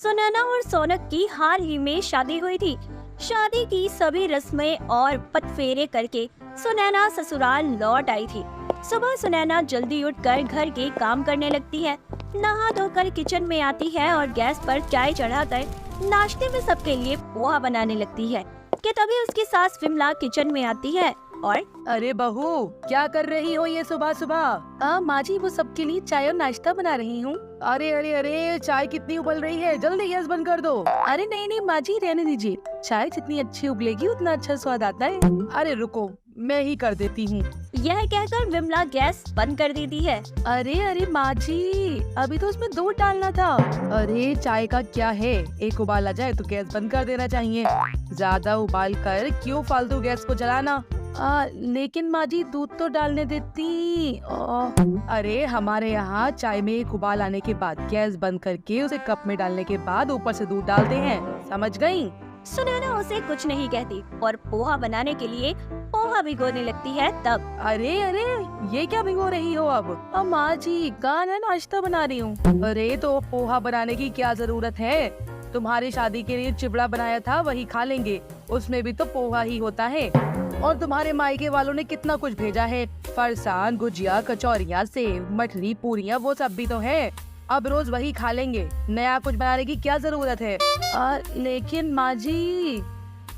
सुनैना और सौनक की हाल ही में शादी हुई थी। शादी की सभी रस्में और पटफेरे करके सुनैना ससुराल लौट आई थी। सुबह सुनैना जल्दी उठकर घर के काम करने लगती है। नहा धोकर किचन में आती है और गैस पर चाय चढ़ाकर नाश्ते में सबके लिए पोहा बनाने लगती है कि तभी उसकी सास विमला किचन में आती है और अरे बहू, क्या कर रही हो ये सुबह सुबह? माँ जी, वो सबके लिए चाय और नाश्ता बना रही हूँ। अरे अरे अरे, चाय कितनी उबल रही है, जल्दी गैस बंद कर दो। अरे नहीं नहीं माँ जी, रहने दीजिए। चाय जितनी अच्छी उबलेगी उतना अच्छा स्वाद आता है। अरे रुको, मैं ही कर देती हूँ। यह कहकर विमला गैस बंद कर देती है। अरे अरे माँ जी, अभी तो उसमें दूध डालना था। अरे चाय का क्या है, एक उबाल आ जाए तो गैस बंद कर देना चाहिए। ज्यादा उबाल कर क्यों फालतू गैस को जलाना? लेकिन माँ जी, दूध तो डालने देती। अरे हमारे यहाँ चाय में एक उबाल आने के बाद गैस बंद करके उसे कप में डालने के बाद ऊपर से दूध डालते हैं, समझ गयी? सुनैना उसे कुछ नहीं कहती और पोहा बनाने के लिए पोहा भिगोने लगती है। तब अरे अरे, ये क्या भिगो रही हो अब? माँ जी, गाना नाश्ता बना रही हूँ। अरे तो पोहा बनाने की क्या जरूरत है? तुम्हारी शादी के लिए चिबड़ा बनाया था, वही खा लेंगे। उसमें भी तो पोहा ही होता है। और तुम्हारे मायके वालों ने कितना कुछ भेजा है, फरसान, गुजिया, कचौरियाँ, सेव, मठरी, पूरियाँ, वो सब भी तो है। अब रोज वही खा लेंगे, नया कुछ बनाने की क्या जरूरत है? लेकिन माँ जी।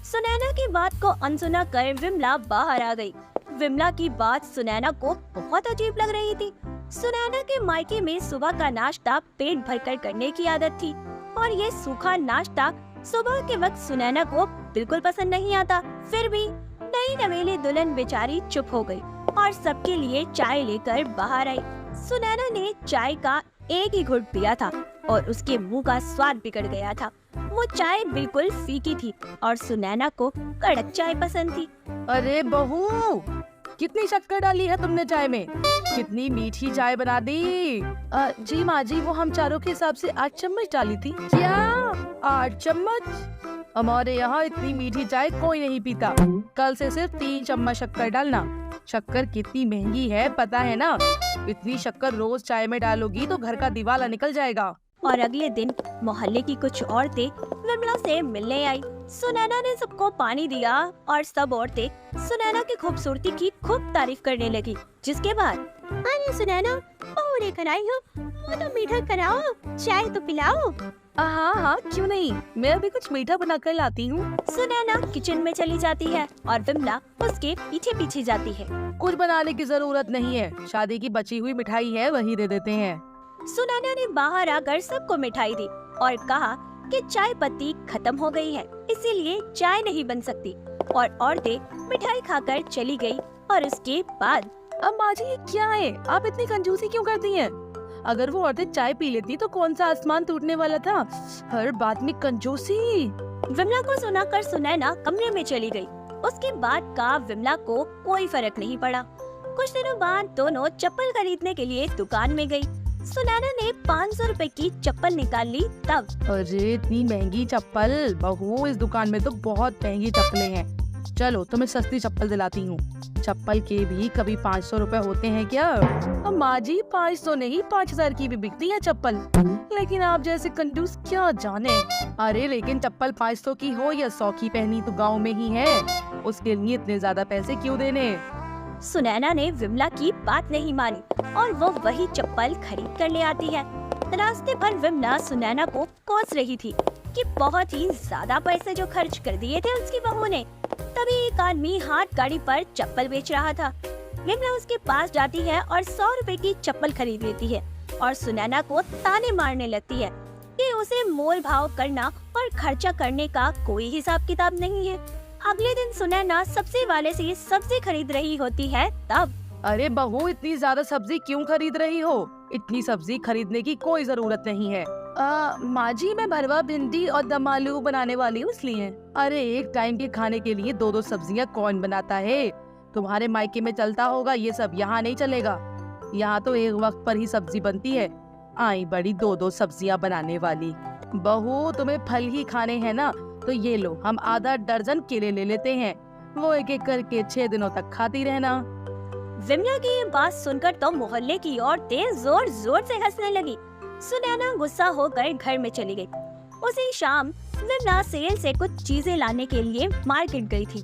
सुनैना की बात को अनसुना कर विमला बाहर आ गई। विमला की बात सुनैना को बहुत अजीब लग रही थी। सुनैना के मायके में सुबह का नाश्ता पेट भरकर करने की आदत थी और ये सूखा नाश्ता सुबह के वक्त सुनैना को बिल्कुल पसंद नहीं आता। फिर भी नई नवेली दुल्हन बेचारी चुप हो गई और सबके लिए चाय लेकर बाहर आई। सुनैना ने चाय का एक ही घुट पिया था और उसके मुंह का स्वाद बिगड़ गया था। वो चाय बिल्कुल फीकी थी और सुनैना को कड़क चाय पसंद थी। अरे बहू, कितनी शक्कर डाली है तुमने चाय में? कितनी मीठी चाय बना दी। जी माँ जी, वो हम चारों के हिसाब से 8 चम्मच डाली थी। क्या 8 चम्मच? हमारे यहाँ इतनी मीठी चाय कोई नहीं पीता। कल से सिर्फ 3 चम्मच शक्कर डालना। शक्कर कितनी महंगी है पता है ना? इतनी शक्कर रोज चाय में डालोगी तो घर का दिवाला निकल जाएगा। और अगले दिन मोहल्ले की कुछ औरतें विमला से मिलने आई। सुनैना ने सबको पानी दिया और सब औरतें सुनैना की खूबसूरती की खूब तारीफ करने लगी। जिसके बाद, अरे सुनैना, बहू लेकर आई हो, वो तो मीठा कराओ, चाय तो पिलाओ। हाँ हाँ, क्यों नहीं, मैं अभी कुछ मीठा बना कर लाती हूँ। सुनैना किचन में चली जाती है और विमला उसके पीछे पीछे जाती है। कुछ बनाने की जरूरत नहीं है, शादी की बची हुई मिठाई है, वही दे देते हैं। सुनैना ने बाहर आकर सबको मिठाई दी और कहा कि चाय पत्ती खत्म हो गई है, इसीलिए चाय नहीं बन सकती। और औरतें मिठाई खाकर चली गई। और उसके बाद, अब माँ जी ये क्या है, आप इतनी कंजूसी क्यों करती हैं? अगर वो औरतें चाय पी लेती तो कौन सा आसमान टूटने वाला था? हर बात में कंजूसी। विमला को सुनाकर सुनैना कमरे में चली गई। उसके बाद का विमला को कोई फर्क नहीं पड़ा। कुछ दिनों बाद दोनों चप्पल खरीदने के लिए दुकान में गई। सुनैना ने 500 रुपए की चप्पल निकाल ली। तब, अरे इतनी महंगी चप्पल? बहू, इस दुकान में तो बहुत महंगी चप्पलें हैं। चलो तुम्हें सस्ती चप्पल दिलाती हूँ। चप्पल के भी कभी 500 रुपए होते हैं क्या? अब माँ जी, 500 नहीं 5000 की भी बिकती है चप्पल। लेकिन आप जैसे कंजूस क्या जाने। अरे लेकिन चप्पल 500 की हो या 100 की, पहनी तो गाँव में ही है, उसके लिए इतने ज्यादा पैसे क्यों देने? सुनैना ने विमला की बात नहीं मानी और वो वही चप्पल खरीद कर ले आती है। रास्ते भर विमला सुनैना को कोस रही थी कि बहुत ही ज्यादा पैसे जो खर्च कर दिए थे उसकी बहू ने। तभी एक आदमी हाथ गाड़ी पर चप्पल बेच रहा था। विमला उसके पास जाती है और 100 रुपए की चप्पल खरीद लेती है और सुनैना को ताने मारने लगती है कि उसे मोल भाव करना और खर्चा करने का कोई हिसाब किताब नहीं है। अगले दिन सुनैना सब्जी वाले से सब्जी खरीद रही होती है। तब, अरे बहू, इतनी ज्यादा सब्जी क्यों खरीद रही हो? इतनी सब्जी खरीदने की कोई जरूरत नहीं है। माँ जी, मैं भरवा, भिंडी और दम आलू बनाने वाली हूँ इसलिए। अरे एक टाइम के खाने के लिए 2-2 सब्जियाँ कौन बनाता है? तुम्हारे मायके में चलता होगा ये सब, यहाँ नहीं चलेगा। यहाँ तो एक वक्त पर ही सब्जी बनती है। आई बड़ी 2-2 सब्जियाँ बनाने वाली। बहू, तुम्हें फल ही खाने हैं ना, तो ये लो, हम आधा दर्जन केले ले लेते हैं, वो एक एक करके 6 दिनों तक खाती रहना। विमला की ये बात सुनकर तो मोहल्ले की औरतें जोर जोर से हंसने लगी। सुनैना गुस्सा होकर घर में चली गई। उसी शाम विमला सेल से कुछ चीजें लाने के लिए मार्केट गई थी।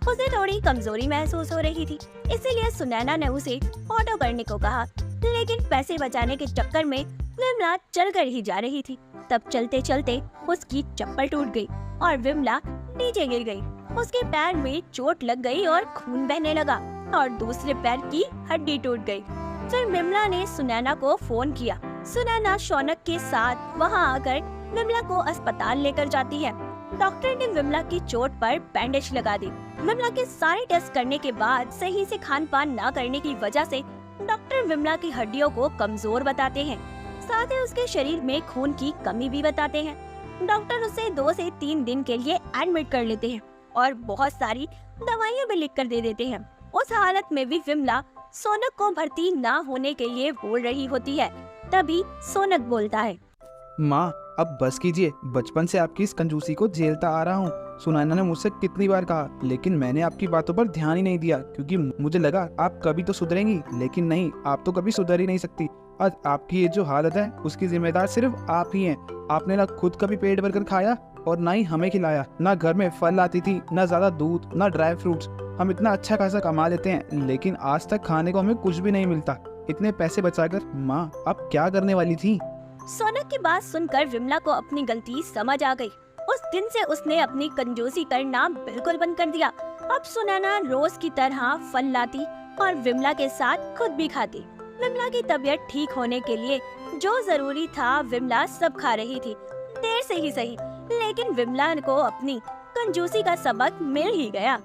उसे थोड़ी कमजोरी महसूस हो रही थी, इसीलिए सुनैना ने उसे ऑटो करने को कहा, लेकिन पैसे बचाने के चक्कर में विमला चलकर ही जा रही थी। तब चलते चलते उसकी चप्पल टूट गई और विमला नीचे गिर गई। उसके पैर में चोट लग गई और खून बहने लगा और दूसरे पैर की हड्डी टूट गई। फिर विमला ने सुनैना को फोन किया। सुनैना शौनक के साथ वहां आकर विमला को अस्पताल लेकर जाती है। डॉक्टर ने विमला की चोट पर बैंडेज लगा दी। विमला के सारे टेस्ट करने के बाद सही से खान पान न करने की वजह से डॉक्टर विमला की हड्डियों को कमजोर बताते हैं, साथ ही उसके शरीर में खून की कमी भी बताते हैं। डॉक्टर उसे 2 से 3 दिन के लिए एडमिट कर लेते हैं और बहुत सारी दवाइयाँ भी लिख कर दे देते हैं। उस हालत में भी विमला सोनक को भर्ती न होने के लिए बोल रही होती है। तभी सोनक बोलता है, माँ अब बस कीजिए, बचपन से आपकी इस कंजूसी को झेलता आ रहा हूँ। सुनैना ने मुझसे कितनी बार कहा, लेकिन मैंने आपकी बातों पर ध्यान ही नहीं दिया, क्योंकि मुझे लगा आप कभी तो सुधरेंगी, लेकिन नहीं, आप तो कभी सुधर ही नहीं सकती। आज आपकी ये जो हालत है उसकी जिम्मेदार सिर्फ आप ही हैं। आपने ना खुद कभी पेट भरकर खाया और ना ही हमें खिलाया। ना घर में फल आती थी, ना ज्यादा दूध, ना ड्राई फ्रूट्स। हम इतना अच्छा खासा कमा लेते हैं, लेकिन आज तक खाने को हमें कुछ भी नहीं मिलता। इतने पैसे बचाकर माँ आप क्या करने वाली थी? सोनक की बात सुनकर विमला को अपनी गलती समझ आ गई। उस दिन से उसने अपनी कंजूसी करना बिल्कुल बंद कर दिया। अब सुनैना रोज की तरह फल लाती और विमला के साथ खुद भी खाती। विमला की तबीयत ठीक होने के लिए जो जरूरी था विमला सब खा रही थी, देर से ही सही, लेकिन विमला को अपनी कंजूसी का सबक मिल ही गया।